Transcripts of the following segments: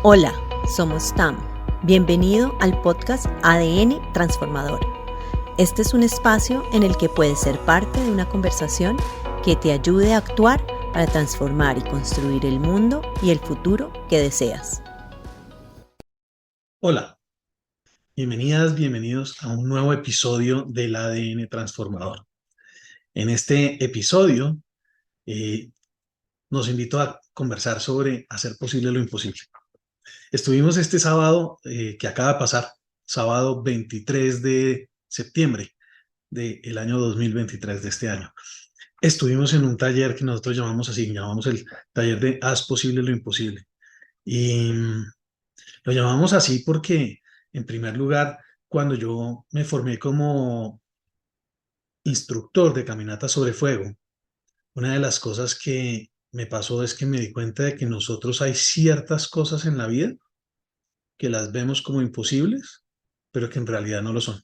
Hola, somos TAM. Bienvenido al podcast ADN Transformador. Este es un espacio en el que puedes ser parte de una conversación que te ayude a actuar para transformar y construir el mundo y el futuro que deseas. Hola, bienvenidas, bienvenidos a un nuevo episodio del ADN Transformador. En este episodio nos invito a conversar sobre hacer posible lo imposible. Estuvimos este sábado que acaba de pasar, sábado 23 de septiembre del año 2023 de este año. Estuvimos en un taller que nosotros llamamos así, llamamos el taller de Haz posible lo imposible. Y lo llamamos así porque, en primer lugar, cuando yo me formé como instructor de caminata sobre fuego, una de las cosas que me pasó es que me di cuenta de que nosotros hay ciertas cosas en la vida que las vemos como imposibles, pero que en realidad no lo son,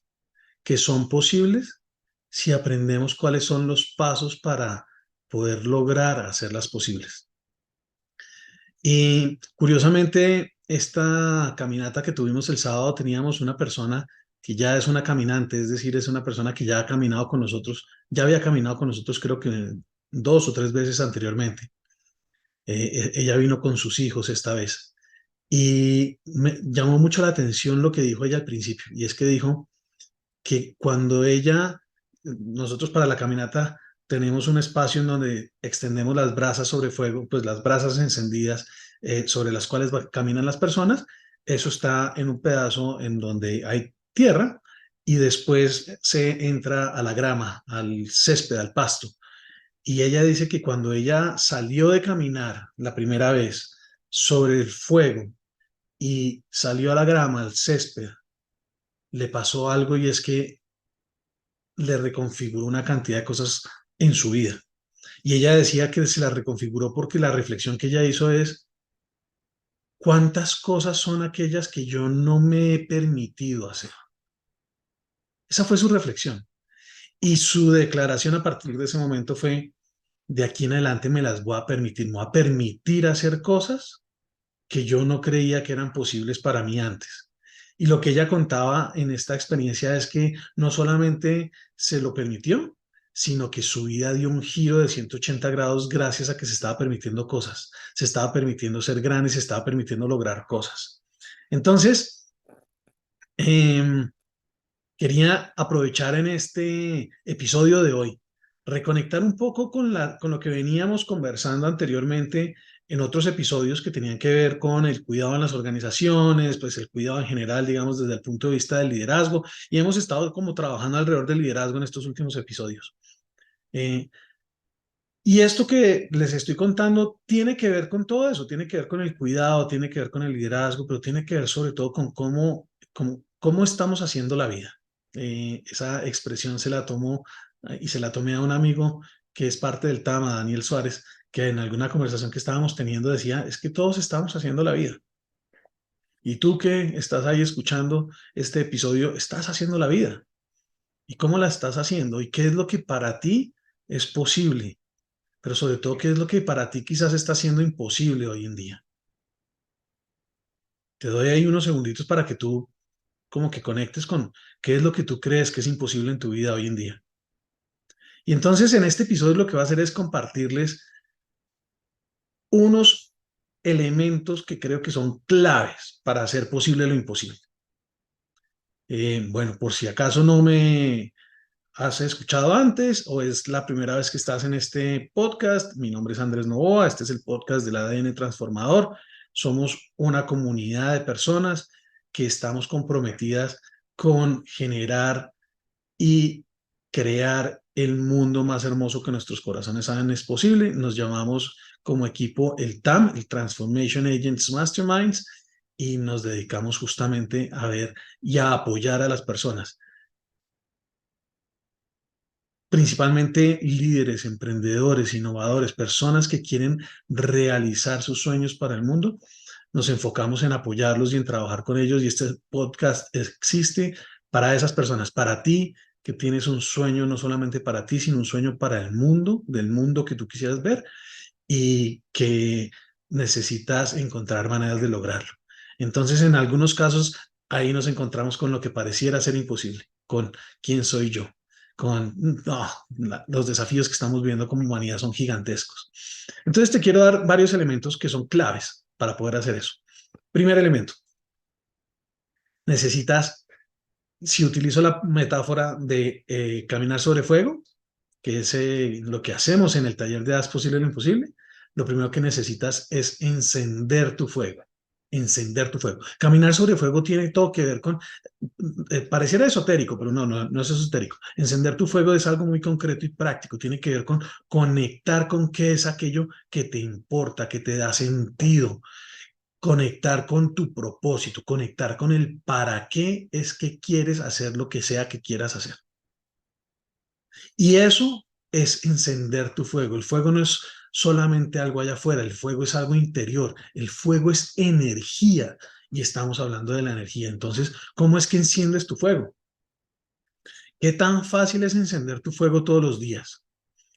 que son posibles si aprendemos cuáles son los pasos para poder lograr hacerlas posibles. Y curiosamente, esta caminata que tuvimos el sábado, teníamos una persona que ya es una caminante, es decir, es una persona que ya ha caminado con nosotros, ya había caminado con nosotros creo que 2 o 3 veces anteriormente. Ella vino con sus hijos esta vez. Y me llamó mucho la atención lo que dijo ella al principio, y es que dijo que cuando nosotros para la caminata tenemos un espacio en donde extendemos las brasas sobre fuego, pues las brasas encendidas sobre las cuales caminan las personas, eso está en un pedazo en donde hay tierra y después se entra a la grama, al césped, al pasto. Y ella dice que cuando ella salió de caminar la primera vez sobre el fuego y salió a la grama, al césped, le pasó algo y es que le reconfiguró una cantidad de cosas en su vida. Y ella decía que se la reconfiguró porque la reflexión que ella hizo es, ¿cuántas cosas son aquellas que yo no me he permitido hacer? Esa fue su reflexión. Y su declaración a partir de ese momento fue, de aquí en adelante me las voy a permitir, me voy a permitir hacer cosas que yo no creía que eran posibles para mí antes. Y lo que ella contaba en esta experiencia es que no solamente se lo permitió, sino que su vida dio un giro de 180 grados gracias a que se estaba permitiendo cosas, se estaba permitiendo ser grande, se estaba permitiendo lograr cosas. Entonces, eh, quería aprovechar en este episodio de hoy, reconectar un poco con lo que veníamos conversando anteriormente en otros episodios que tenían que ver con el cuidado en las organizaciones, pues el cuidado en general, digamos, desde el punto de vista del liderazgo, y hemos estado como trabajando alrededor del liderazgo en estos últimos episodios. Eh, y esto que les estoy contando tiene que ver con todo eso, tiene que ver con el cuidado, tiene que ver con el liderazgo, pero tiene que ver sobre todo con cómo estamos haciendo la vida. Esa expresión se la tomó y se la tomé a un amigo que es parte del TAMA, Daniel Suárez, que en alguna conversación que estábamos teniendo decía, es que todos estamos haciendo la vida. Y tú que estás ahí escuchando este episodio, estás haciendo la vida. ¿Y cómo la estás haciendo? ¿Y qué es lo que para ti es posible? Pero sobre todo, ¿qué es lo que para ti quizás está siendo imposible hoy en día? Te doy ahí unos segunditos para que tú como que conectes con qué es lo que tú crees que es imposible en tu vida hoy en día. Y entonces en este episodio lo que va a hacer es compartirles unos elementos que creo que son claves para hacer posible lo imposible. Bueno, por si acaso no me has escuchado antes o es la primera vez que estás en este podcast, mi nombre es Andrés Novoa, este es el podcast del ADN Transformador. Somos una comunidad de personas que estamos comprometidas con generar y crear el mundo más hermoso que nuestros corazones saben es posible. Nos llamamos como equipo el TAM, el Transformation Agents Masterminds, y nos dedicamos justamente a ver y a apoyar a las personas, principalmente líderes, emprendedores, innovadores, personas que quieren realizar sus sueños para el mundo. Nos enfocamos en apoyarlos y en trabajar con ellos, y este podcast existe para esas personas, para ti que tienes un sueño no solamente para ti, sino un sueño para el mundo, del mundo que tú quisieras ver y que necesitas encontrar maneras de lograrlo. Entonces, en algunos casos, ahí nos encontramos con lo que pareciera ser imposible, con quién soy yo, con los desafíos que estamos viendo como humanidad son gigantescos. Entonces, te quiero dar varios elementos que son claves para poder hacer eso. Primer elemento, necesitas, si utilizo la metáfora de caminar sobre fuego, que es lo que hacemos en el taller de Haz Posible lo Imposible, lo primero que necesitas es encender tu fuego. Encender tu fuego. Caminar sobre fuego tiene todo que ver con, pareciera esotérico, pero no es esotérico. Encender tu fuego es algo muy concreto y práctico. Tiene que ver con conectar con qué es aquello que te importa, que te da sentido, conectar con tu propósito, conectar con el para qué es que quieres hacer lo que sea que quieras hacer. Y eso es encender tu fuego. El fuego no es solamente algo allá afuera, el fuego es algo interior, el fuego es energía y estamos hablando de la energía. Entonces, ¿cómo es que enciendes tu fuego? ¿Qué tan fácil es encender tu fuego todos los días?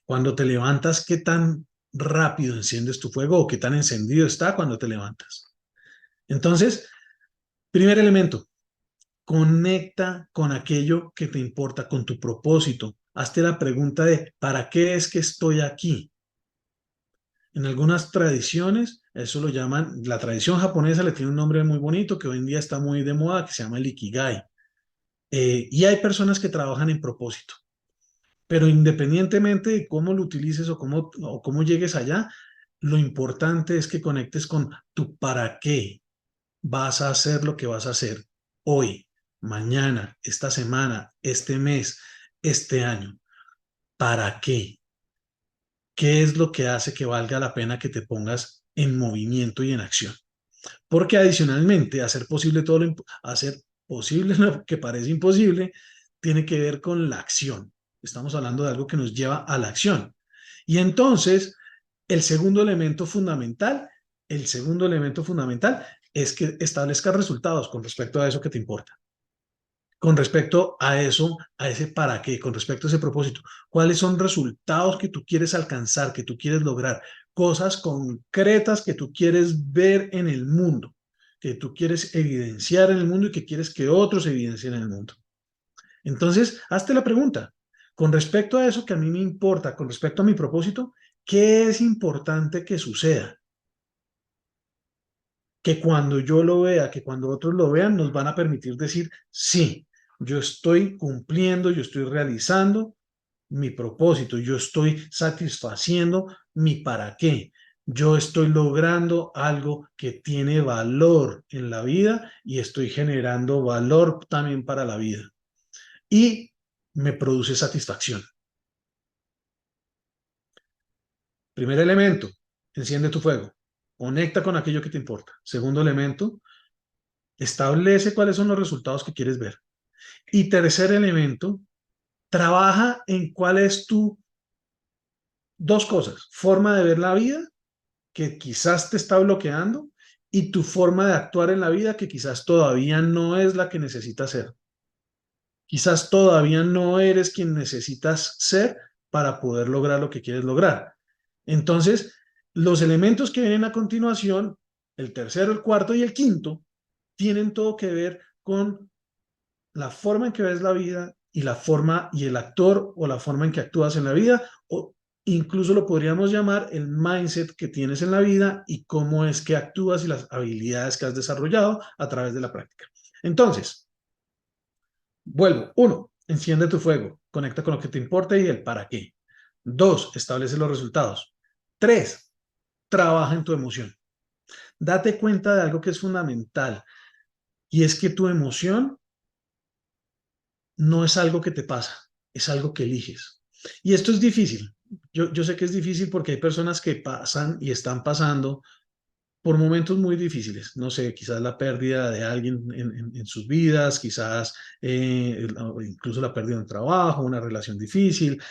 Cuando te levantas, ¿qué tan rápido enciendes tu fuego o qué tan encendido está cuando te levantas? Entonces, primer elemento, conecta con aquello que te importa, con tu propósito. Hazte la pregunta de ¿para qué es que estoy aquí? En algunas tradiciones, eso lo llaman, la tradición japonesa le tiene un nombre muy bonito que hoy en día está muy de moda, que se llama el Ikigai. Y hay personas que trabajan en propósito, pero independientemente de cómo lo utilices o cómo llegues allá, lo importante es que conectes con tu para qué vas a hacer lo que vas a hacer hoy, mañana, esta semana, este mes, este año. ¿Para qué? ¿Qué es lo que hace que valga la pena que te pongas en movimiento y en acción? Porque adicionalmente, hacer posible lo que parece imposible, tiene que ver con la acción. Estamos hablando de algo que nos lleva a la acción. Y entonces, el segundo elemento fundamental, el segundo elemento fundamental es que establezcas resultados con respecto a eso que te importa. Con respecto a eso, a ese para qué, con respecto a ese propósito, ¿cuáles son resultados que tú quieres alcanzar, que tú quieres lograr? Cosas concretas que tú quieres ver en el mundo, que tú quieres evidenciar en el mundo y que quieres que otros evidencien en el mundo. Entonces, hazte la pregunta, con respecto a eso que a mí me importa, con respecto a mi propósito, ¿qué es importante que suceda? Que cuando yo lo vea, que cuando otros lo vean, nos van a permitir decir, sí, yo estoy cumpliendo, yo estoy realizando mi propósito, yo estoy satisfaciendo mi para qué, yo estoy logrando algo que tiene valor en la vida y estoy generando valor también para la vida. Y me produce satisfacción. Primer elemento, enciende tu fuego, conecta con aquello que te importa. Segundo elemento, establece cuáles son los resultados que quieres ver. Y tercer elemento, trabaja en cuál es tu, dos cosas, forma de ver la vida, que quizás te está bloqueando, y tu forma de actuar en la vida, que quizás todavía no es la que necesitas ser. Quizás todavía no eres quien necesitas ser para poder lograr lo que quieres lograr. Entonces, los elementos que vienen a continuación, el tercero, el cuarto y el quinto, tienen todo que ver con la forma en que ves la vida y la forma y el actor o la forma en que actúas en la vida, o incluso lo podríamos llamar el mindset que tienes en la vida y cómo es que actúas y las habilidades que has desarrollado a través de la práctica. Entonces, vuelvo. Uno, enciende tu fuego, conecta con lo que te importa y el para qué. Dos, establece los resultados. Tres, trabaja en tu emoción. Date cuenta de algo que es fundamental y es que tu emoción no es algo que te pasa, es algo que eliges. Y esto es difícil. Yo sé que es difícil porque hay personas que pasan y están pasando por momentos muy difíciles. No sé, quizás la pérdida de alguien en sus vidas, quizás incluso la pérdida de un trabajo, una relación difícil,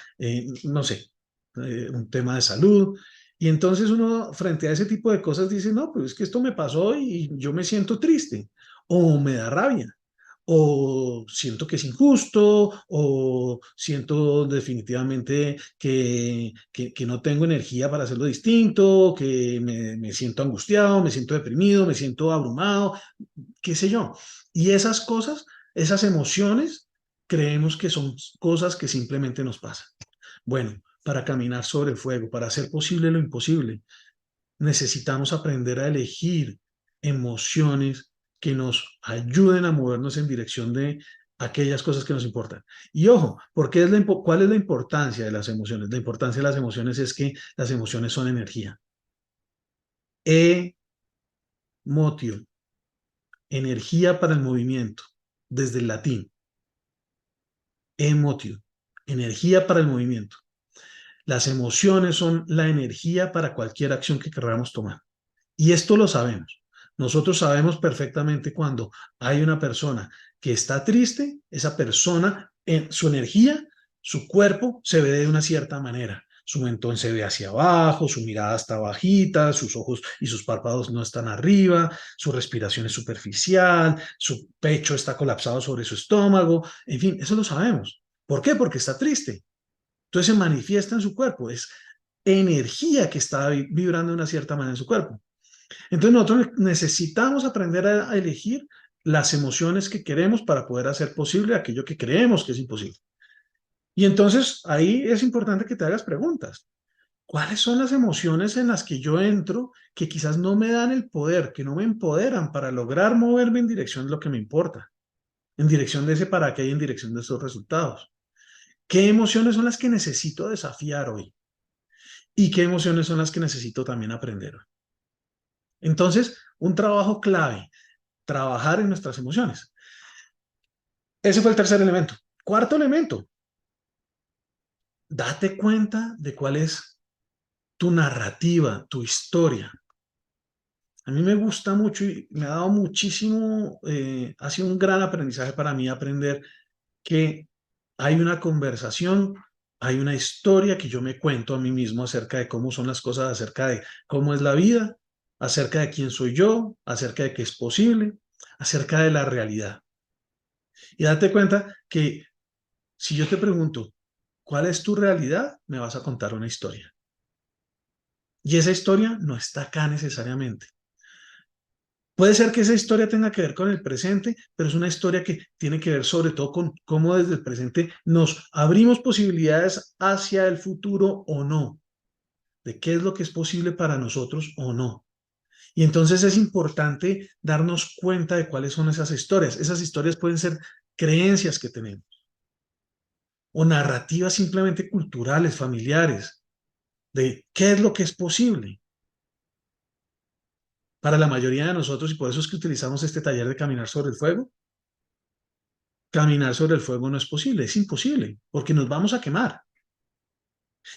no sé, un tema de salud. Y entonces uno frente a ese tipo de cosas dice, no, pues es que esto me pasó y yo me siento triste o me da rabia o siento que es injusto, o siento definitivamente que no tengo energía para hacerlo distinto, que me siento angustiado, me siento deprimido, me siento abrumado, qué sé yo. Y esas cosas, esas emociones, creemos que son cosas que simplemente nos pasan. Bueno, para caminar sobre el fuego, para hacer posible lo imposible, necesitamos aprender a elegir emociones que nos ayuden a movernos en dirección de aquellas cosas que nos importan. Y ojo, ¿cuál es la importancia de las emociones? La importancia de las emociones es que las emociones son energía. Emotio, energía para el movimiento, desde el latín. Emotio, energía para el movimiento. Las emociones son la energía para cualquier acción que queramos tomar. Y esto lo sabemos. Nosotros sabemos perfectamente cuando hay una persona que está triste, esa persona, en su energía, su cuerpo se ve de una cierta manera. Su mentón se ve hacia abajo, su mirada está bajita, sus ojos y sus párpados no están arriba, su respiración es superficial, su pecho está colapsado sobre su estómago, en fin, eso lo sabemos. ¿Por qué? Porque está triste. Entonces se manifiesta en su cuerpo, es energía que está vibrando de una cierta manera en su cuerpo. Entonces nosotros necesitamos aprender a elegir las emociones que queremos para poder hacer posible aquello que creemos que es imposible. Y entonces ahí es importante que te hagas preguntas. ¿Cuáles son las emociones en las que yo entro que quizás no me dan el poder, que no me empoderan para lograr moverme en dirección de lo que me importa, en dirección de ese para qué y en dirección de esos resultados? ¿Qué emociones son las que necesito desafiar hoy? ¿Y qué emociones son las que necesito también aprender hoy? Entonces, un trabajo clave, trabajar en nuestras emociones. Ese fue el tercer elemento. Cuarto elemento, date cuenta de cuál es tu narrativa, tu historia. A mí me gusta mucho y me ha dado muchísimo, ha sido un gran aprendizaje para mí aprender que hay una conversación, hay una historia que yo me cuento a mí mismo acerca de cómo son las cosas, acerca de cómo es la vida, acerca de quién soy yo, acerca de qué es posible, acerca de la realidad. Y date cuenta que si yo te pregunto, ¿cuál es tu realidad? Me vas a contar una historia. Y esa historia no está acá necesariamente. Puede ser que esa historia tenga que ver con el presente, pero es una historia que tiene que ver sobre todo con cómo desde el presente nos abrimos posibilidades hacia el futuro o no, de qué es lo que es posible para nosotros o no. Y entonces es importante darnos cuenta de cuáles son esas historias. Esas historias pueden ser creencias que tenemos o narrativas simplemente culturales, familiares, de qué es lo que es posible para la mayoría de nosotros, y por eso es que utilizamos este taller de caminar sobre el fuego. Caminar sobre el fuego no es posible, es imposible, porque nos vamos a quemar.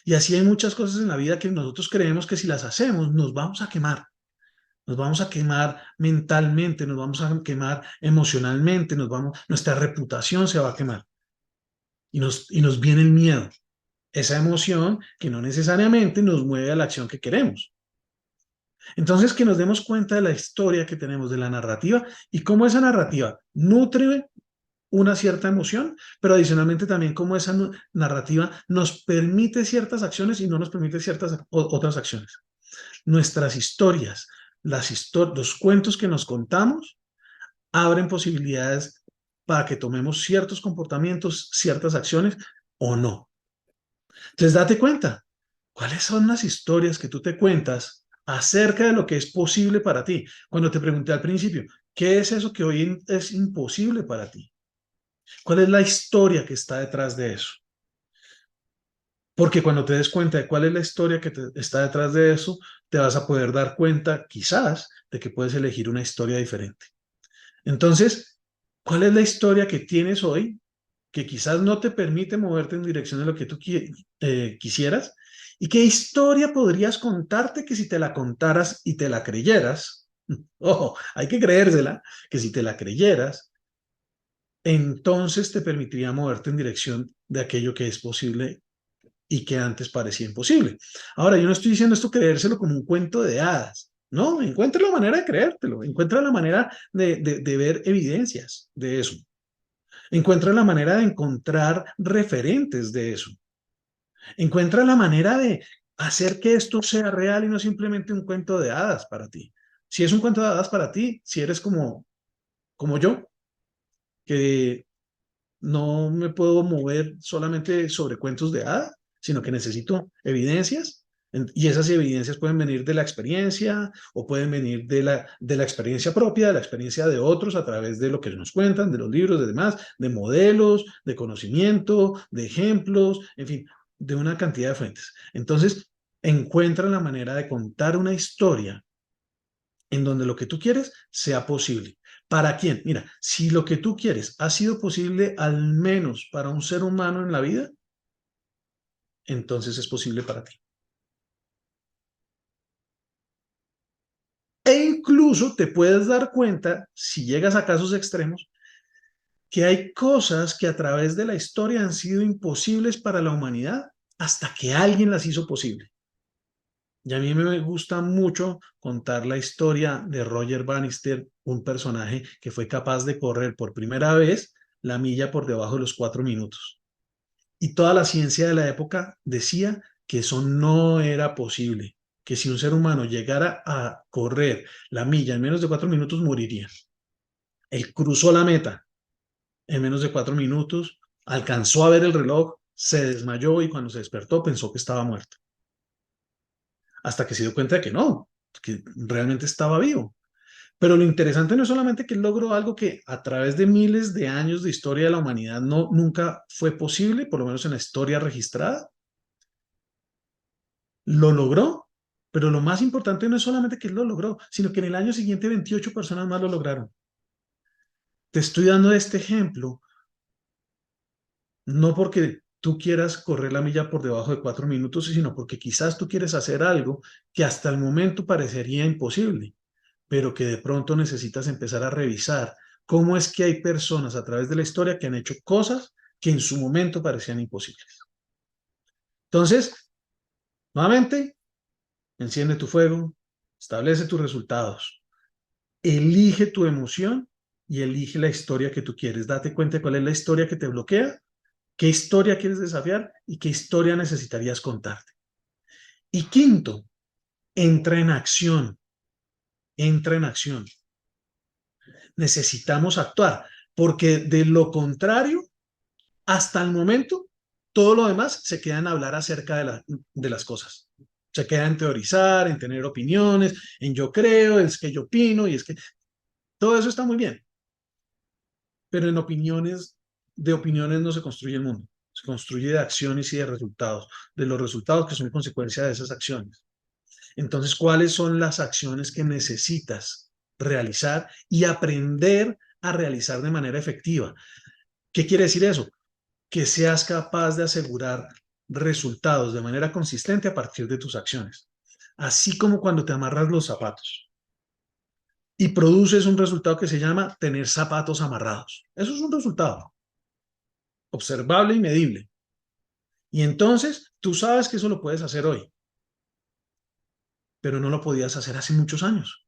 Y así hay muchas cosas en la vida que nosotros creemos que si las hacemos, nos vamos a quemar. Nos vamos a quemar mentalmente, nos vamos a quemar emocionalmente, nuestra reputación se va a quemar. Y nos viene el miedo, esa emoción que no necesariamente nos mueve a la acción que queremos. Entonces, que nos demos cuenta de la historia que tenemos, de la narrativa, y cómo esa narrativa nutre una cierta emoción, pero adicionalmente también cómo esa narrativa nos permite ciertas acciones y no nos permite ciertas otras acciones. Nuestras historias, los cuentos que nos contamos, abren posibilidades para que tomemos ciertos comportamientos, ciertas acciones o no. Entonces, date cuenta, ¿cuáles son las historias que tú te cuentas acerca de lo que es posible para ti? Cuando te pregunté al principio, ¿qué es eso que hoy es imposible para ti? ¿Cuál es la historia que está detrás de eso? Porque cuando te des cuenta de cuál es la historia que está detrás de eso, te vas a poder dar cuenta, quizás, de que puedes elegir una historia diferente. Entonces, ¿cuál es la historia que tienes hoy que quizás no te permite moverte en dirección de lo que tú quisieras? ¿Y qué historia podrías contarte que si te la contaras y te la creyeras, ojo, hay que creérsela, que si te la creyeras, entonces te permitiría moverte en dirección de aquello que es posible y que antes parecía imposible? Ahora, yo no estoy diciendo esto creérselo como un cuento de hadas, no, encuentra la manera de creértelo, encuentra la manera de ver evidencias de eso. Encuentra la manera de encontrar referentes de eso. Encuentra la manera de hacer que esto sea real y no simplemente un cuento de hadas para ti. Si es un cuento de hadas para ti, si eres como yo, que no me puedo mover solamente sobre cuentos de hadas, sino que necesito evidencias. Y esas evidencias pueden venir de la experiencia o pueden venir de la experiencia propia, de la experiencia de otros a través de lo que nos cuentan, de los libros, de demás, de modelos, de conocimiento, de ejemplos, en fin, de una cantidad de fuentes. Entonces, encuentra la manera de contar una historia en donde lo que tú quieres sea posible. ¿Para quién? Mira, si lo que tú quieres ha sido posible al menos para un ser humano en la vida, entonces es posible para ti. E incluso te puedes dar cuenta, si llegas a casos extremos, que hay cosas que a través de la historia han sido imposibles para la humanidad hasta que alguien las hizo posible. Y a mí me gusta mucho contar la historia de Roger Bannister, un personaje que fue capaz de correr por primera vez la milla por debajo de los 4 minutos. Y toda la ciencia de la época decía que eso no era posible, que si un ser humano llegara a correr la milla en menos de 4 minutos, moriría. Él cruzó la meta en menos de 4 minutos, alcanzó a ver el reloj, se desmayó y cuando se despertó pensó que estaba muerto. Hasta que se dio cuenta de que no, que realmente estaba vivo. Pero lo interesante no es solamente que él logró algo que a través de miles de años de historia de la humanidad nunca fue posible, por lo menos en la historia registrada, lo logró, pero lo más importante no es solamente que él lo logró, sino que en el año siguiente 28 personas más lo lograron. Te estoy dando este ejemplo, no porque tú quieras correr la milla por debajo de 4 minutos, sino porque quizás tú quieres hacer algo que hasta el momento parecería imposible, pero que de pronto necesitas empezar a revisar cómo es que hay personas a través de la historia que han hecho cosas que en su momento parecían imposibles. Entonces, nuevamente, enciende tu fuego, establece tus resultados, elige tu emoción y elige la historia que tú quieres. Date cuenta de cuál es la historia que te bloquea, qué historia quieres desafiar y qué historia necesitarías contarte. Y quinto, entra en acción, entra en acción. Necesitamos actuar, porque de lo contrario, hasta el momento, todo lo demás se queda en hablar acerca de las cosas. Se queda en teorizar, en tener opiniones, en yo creo, es que yo opino, y es que todo eso está muy bien. Pero de opiniones no se construye el mundo. Se construye de acciones y de resultados, de los resultados que son consecuencia de esas acciones. Entonces, ¿cuáles son las acciones que necesitas realizar y aprender a realizar de manera efectiva? ¿Qué quiere decir eso? Que seas capaz de asegurar resultados de manera consistente a partir de tus acciones. Así como cuando te amarras los zapatos y produces un resultado que se llama tener zapatos amarrados. Eso es un resultado observable y medible. Y entonces tú sabes que eso lo puedes hacer hoy, pero no lo podías hacer hace muchos años.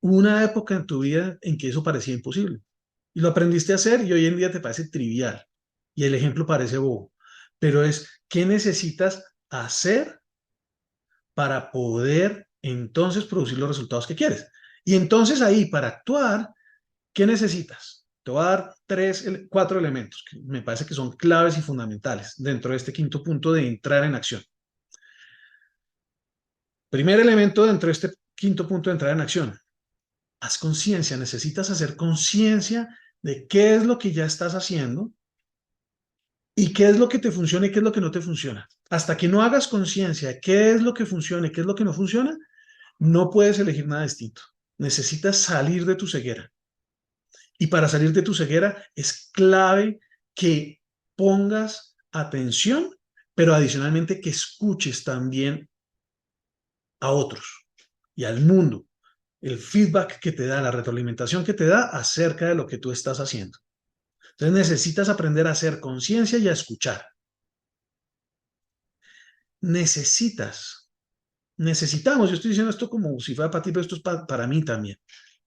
Hubo una época en tu vida en que eso parecía imposible y lo aprendiste a hacer y hoy en día te parece trivial y el ejemplo parece bobo, pero es qué necesitas hacer para poder entonces producir los resultados que quieres. Y entonces ahí, para actuar, ¿qué necesitas? Te voy a dar 4 elementos que me parece que son claves y fundamentales dentro de este quinto punto de entrar en acción. Primer elemento dentro de este quinto punto de entrar en acción. Haz conciencia, necesitas hacer conciencia de qué es lo que ya estás haciendo y qué es lo que te funciona y qué es lo que no te funciona. Hasta que no hagas conciencia de qué es lo que funciona y qué es lo que no funciona, no puedes elegir nada distinto. Necesitas salir de tu ceguera. Y para salir de tu ceguera es clave que pongas atención, pero adicionalmente que escuches también a otros y al mundo, el feedback que te da, la retroalimentación que te da acerca de lo que tú estás haciendo. Entonces necesitas aprender a hacer conciencia y a escuchar. Necesitamos, yo estoy diciendo esto como si fuera para ti, pero esto es para mí también.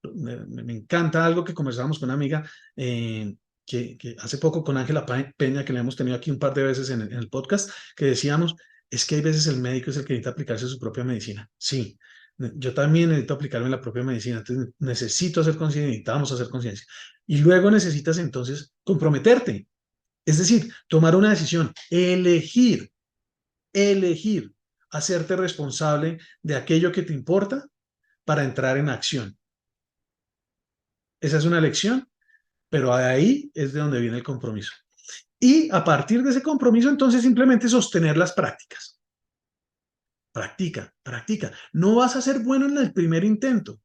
Me encanta algo que conversábamos con una amiga que hace poco con Ángela Peña, que le hemos tenido aquí un par de veces en el podcast, que decíamos, es que hay veces el médico es el que necesita aplicarse su propia medicina. Sí, yo también necesito aplicarme la propia medicina, entonces necesito hacer conciencia, necesitamos hacer conciencia. Y luego necesitas entonces comprometerte, es decir, tomar una decisión, elegir, hacerte responsable de aquello que te importa para entrar en acción. Esa es una elección, pero ahí es de donde viene el compromiso. Y a partir de ese compromiso, entonces simplemente sostener las prácticas. Practica, practica. No vas a ser bueno en el primer intento.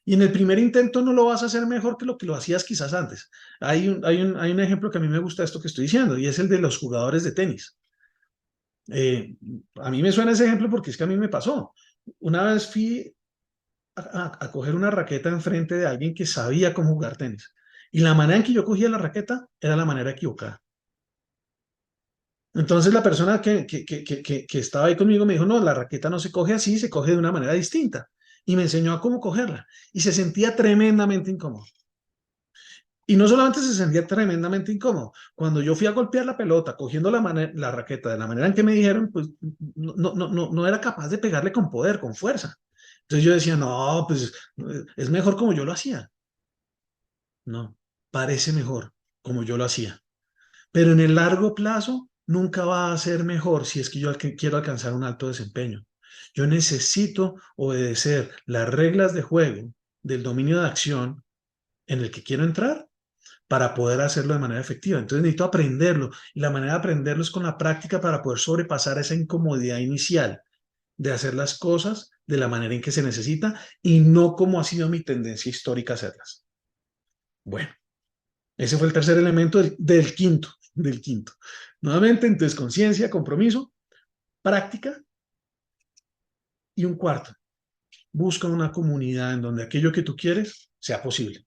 Y en el primer intento no lo vas a hacer mejor que lo hacías quizás antes. Hay un ejemplo que a mí me gusta de esto que estoy diciendo, y es el de los jugadores de tenis. A mí me suena ese ejemplo porque es que a mí me pasó. Una vez fui a coger una raqueta enfrente de alguien que sabía cómo jugar tenis. Y la manera en que yo cogía la raqueta era la manera equivocada. Entonces la persona que estaba ahí conmigo me dijo, no, la raqueta no se coge así, se coge de una manera distinta. Y me enseñó a cómo cogerla. Y se sentía tremendamente incómodo. Y no solamente se sentía tremendamente incómodo, cuando yo fui a golpear la pelota, cogiendo la raqueta de la manera en que me dijeron, pues no era capaz de pegarle con poder, con fuerza. Entonces yo decía, no, pues es mejor como yo lo hacía. No, parece mejor como yo lo hacía. Pero en el largo plazo nunca va a ser mejor si es que yo quiero alcanzar un alto desempeño. Yo necesito obedecer las reglas de juego del dominio de acción en el que quiero entrar para poder hacerlo de manera efectiva. Entonces necesito aprenderlo y la manera de aprenderlo es con la práctica para poder sobrepasar esa incomodidad inicial de hacer las cosas de la manera en que se necesita y no como ha sido mi tendencia histórica a hacerlas. Bueno, ese fue el tercer elemento del quinto. Nuevamente, entonces, conciencia, compromiso, práctica. Y un cuarto, busca una comunidad en donde aquello que tú quieres sea posible.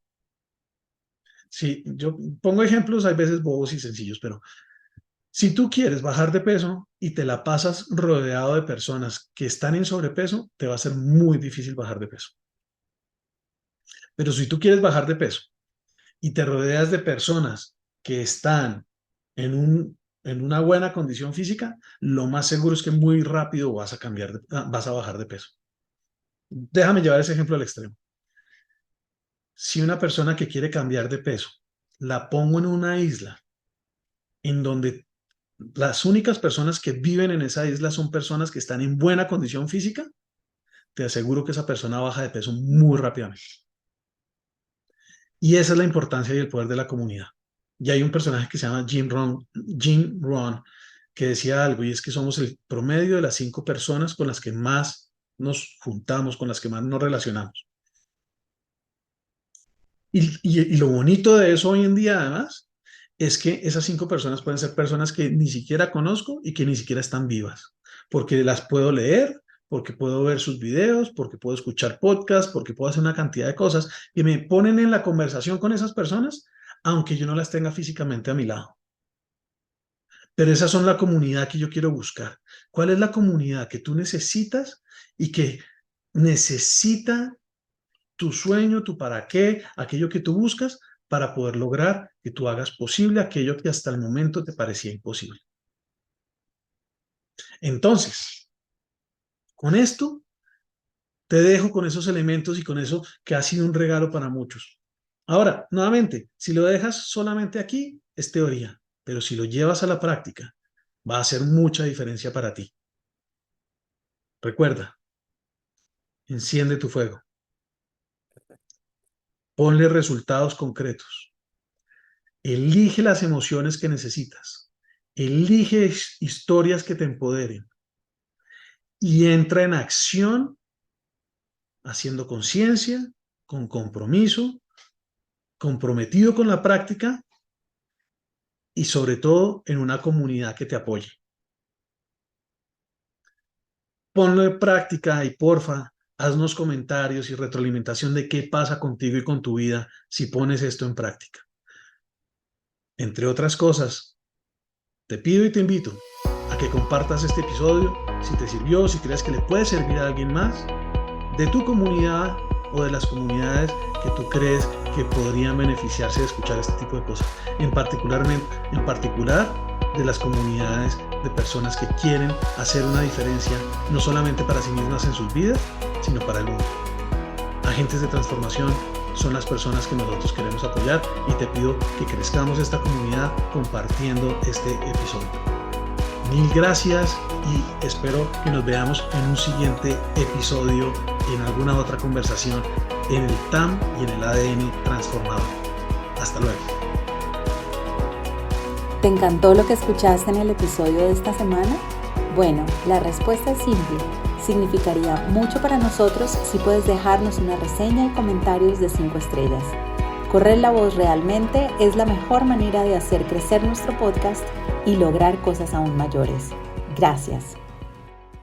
Si yo pongo ejemplos, hay veces bobos y sencillos, pero si tú quieres bajar de peso y te la pasas rodeado de personas que están en sobrepeso, te va a ser muy difícil bajar de peso. Pero si tú quieres bajar de peso y te rodeas de personas que están en una buena condición física, lo más seguro es que muy rápido vas a bajar de peso. Déjame llevar ese ejemplo al extremo. Si una persona que quiere cambiar de peso, la pongo en una isla en donde las únicas personas que viven en esa isla son personas que están en buena condición física, te aseguro que esa persona baja de peso muy rápidamente. Y esa es la importancia y el poder de la comunidad. Y hay un personaje que se llama Jim Rohn, que decía algo, y es que somos el promedio de las 5 personas con las que más nos juntamos, con las que más nos relacionamos. Y lo bonito de eso hoy en día, además, es que esas 5 personas pueden ser personas que ni siquiera conozco y que ni siquiera están vivas, porque las puedo leer, porque puedo ver sus videos, porque puedo escuchar podcasts, porque puedo hacer una cantidad de cosas que me ponen en la conversación con esas personas, aunque yo no las tenga físicamente a mi lado. Pero esas son la comunidad que yo quiero buscar. ¿Cuál es la comunidad que tú necesitas y que necesita tu sueño, tu para qué, aquello que tú buscas para poder lograr que tú hagas posible aquello que hasta el momento te parecía imposible? Entonces, con esto te dejo con esos elementos y con eso que ha sido un regalo para muchos. Ahora, nuevamente, si lo dejas solamente aquí, es teoría, pero si lo llevas a la práctica, va a hacer mucha diferencia para ti. Recuerda, enciende tu fuego, ponle resultados concretos, elige las emociones que necesitas, elige historias que te empoderen y entra en acción haciendo conciencia, con compromiso, comprometido con la práctica y sobre todo en una comunidad que te apoye. Ponlo en práctica y porfa, haznos comentarios y retroalimentación de qué pasa contigo y con tu vida si pones esto en práctica. Entre otras cosas, te pido y te invito a que compartas este episodio si te sirvió, si crees que le puede servir a alguien más de tu comunidad o de las comunidades que tú crees que podrían beneficiarse de escuchar este tipo de cosas. En particular de las comunidades de personas que quieren hacer una diferencia, no solamente para sí mismas en sus vidas, sino para el mundo. Agentes de transformación son las personas que nosotros queremos apoyar y te pido que crezcamos esta comunidad compartiendo este episodio. Mil gracias y espero que nos veamos en un siguiente episodio, en alguna otra conversación en el TAM y en el ADN transformador. Hasta luego. ¿Te encantó lo que escuchaste en el episodio de esta semana? Bueno, la respuesta es simple. Significaría mucho para nosotros si puedes dejarnos una reseña y comentarios de 5 estrellas. Correr la voz realmente es la mejor manera de hacer crecer nuestro podcast y lograr cosas aún mayores. Gracias.